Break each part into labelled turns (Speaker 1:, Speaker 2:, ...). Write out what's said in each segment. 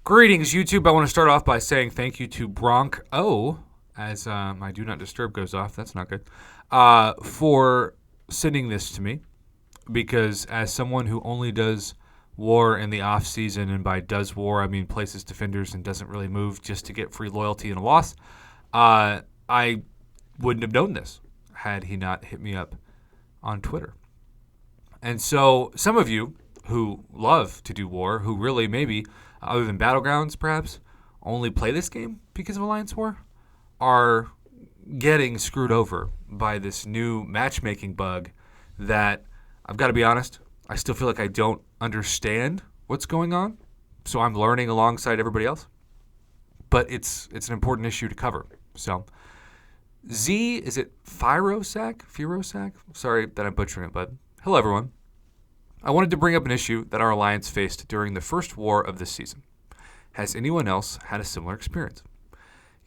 Speaker 1: Greetings, YouTube. I want to start off by saying thank you to Bronk O, as my Do Not Disturb goes off. That's not good. For sending this to me, because as someone who only does war in the off season, and by does war I mean places defenders and doesn't really move just to get free loyalty and a loss, I wouldn't have known this had he not hit me up on Twitter. And so some of you who love to do war, who really maybe, other than Battlegrounds perhaps, only play this game because of Alliance War, are getting screwed over by this new matchmaking bug that, I've got to be honest, I still feel like I don't understand what's going on. So I'm learning alongside everybody else. But it's an important issue to cover. So Z, is it Firosac? Sorry that I'm butchering it, bud. Hello, everyone. I wanted to bring up an issue that our alliance faced during the first war of this season. Has anyone else had a similar experience?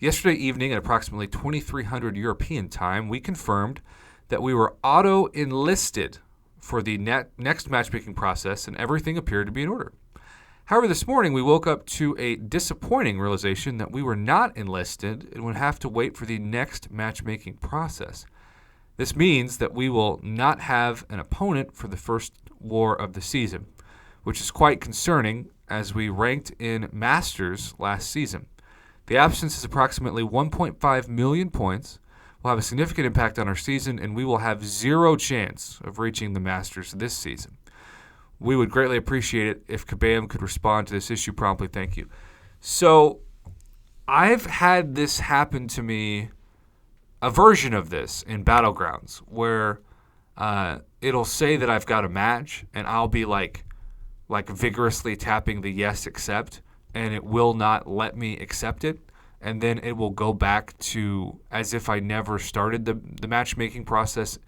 Speaker 1: Yesterday evening at approximately 2300 European time, we confirmed that we were auto-enlisted for the next matchmaking process, and everything appeared to be in order. However, this morning we woke up to a disappointing realization that we were not enlisted and would have to wait for the next matchmaking process. This means that we will not have an opponent for the first war of the season, which is quite concerning as we ranked in Masters last season. The absence is approximately 1.5 million points, will have a significant impact on our season, and we will have zero chance of reaching the Masters this season. We would greatly appreciate it if Kabam could respond to this issue promptly. Thank you. So I've had this happen to me, a version of this in Battlegrounds, where it'll say that I've got a match, and I'll be like vigorously tapping the yes, accept, and it will not let me accept it. And then it will go back to as if I never started the matchmaking process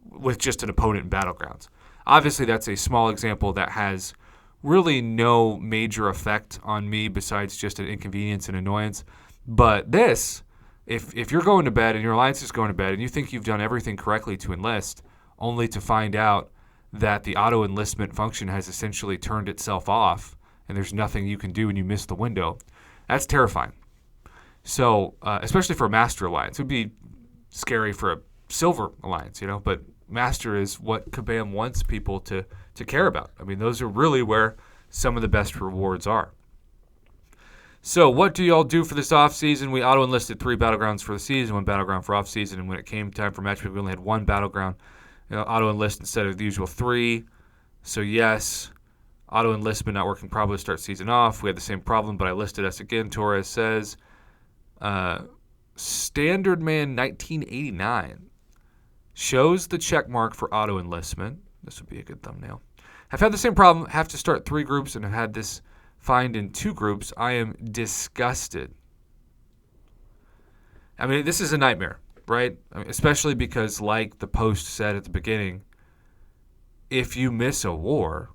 Speaker 1: with just an opponent in Battlegrounds. Obviously, that's a small example that has really no major effect on me besides just an inconvenience and annoyance. But this, if you're going to bed and your alliance is going to bed and you think you've done everything correctly to enlist, only to find out that the auto-enlistment function has essentially turned itself off and there's nothing you can do and you miss the window, that's terrifying. So, especially for a Master Alliance. It would be scary for a Silver Alliance, but Master is what Kabam wants people to care about. I mean, those are really where some of the best rewards are. So, what do y'all do for this off-season? We auto-enlisted 3 Battlegrounds for the season, 1 Battleground for off-season, and when it came time for matchmaking, we only had 1 Battleground auto-enlist instead of the usual 3. So, yes, auto-enlistment not working properly to start season off. We had the same problem, but I listed us again. Torres says, Standard Man 1989 shows the check mark for auto enlistment. This would be a good thumbnail. Have had the same problem. Have to start 3 groups and have had this find in 2 groups. I am disgusted. I mean, this is a nightmare, right? I mean, especially because, like the post said at the beginning, if you miss a war,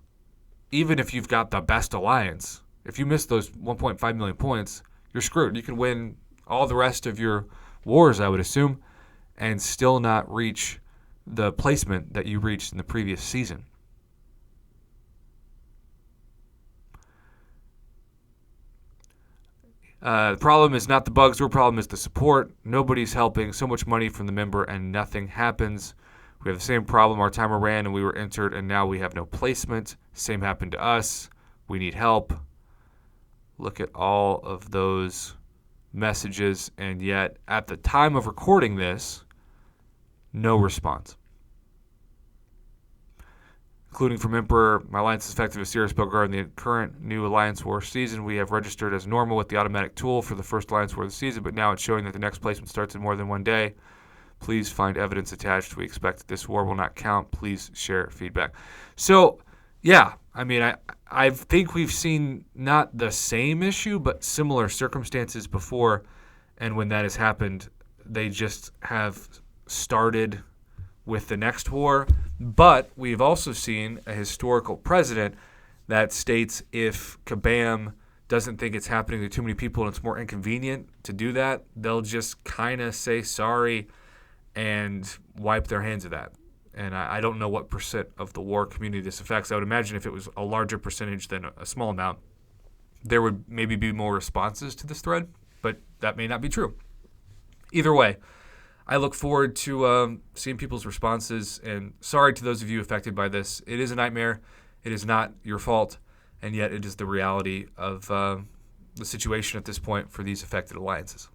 Speaker 1: even if you've got the best alliance, if you miss those 1.5 million points, you're screwed. You can win all the rest of your wars, I would assume, and still not reach the placement that you reached in the previous season. The problem is not the bugs. Your problem is the support. Nobody's helping. So much money from the member and nothing happens. We have the same problem. Our timer ran and we were entered and now we have no placement. Same happened to us. We need help. Look at all of those messages, and yet at the time of recording this, no response. Including from Emperor, my alliance is effective as Sirius Belgard in the current new Alliance War season. We have registered as normal with the automatic tool for the first Alliance War of the season, but now it's showing that the next placement starts in more than 1 day. Please find evidence attached. We expect that this war will not count. Please share feedback. So, yeah, I mean, I think we've seen not the same issue, but similar circumstances before. And when that has happened, they just have started with the next war. But we've also seen a historical precedent that states if Kabam doesn't think it's happening to too many people and it's more inconvenient to do that, they'll just kind of say sorry and wipe their hands of that. And I don't know what percent of the war community this affects. I would imagine if it was a larger percentage than a small amount, there would maybe be more responses to this thread, but that may not be true. Either way, I look forward to seeing people's responses, and sorry to those of you affected by this. It is a nightmare. It is not your fault, and yet it is the reality of the situation at this point for these affected alliances.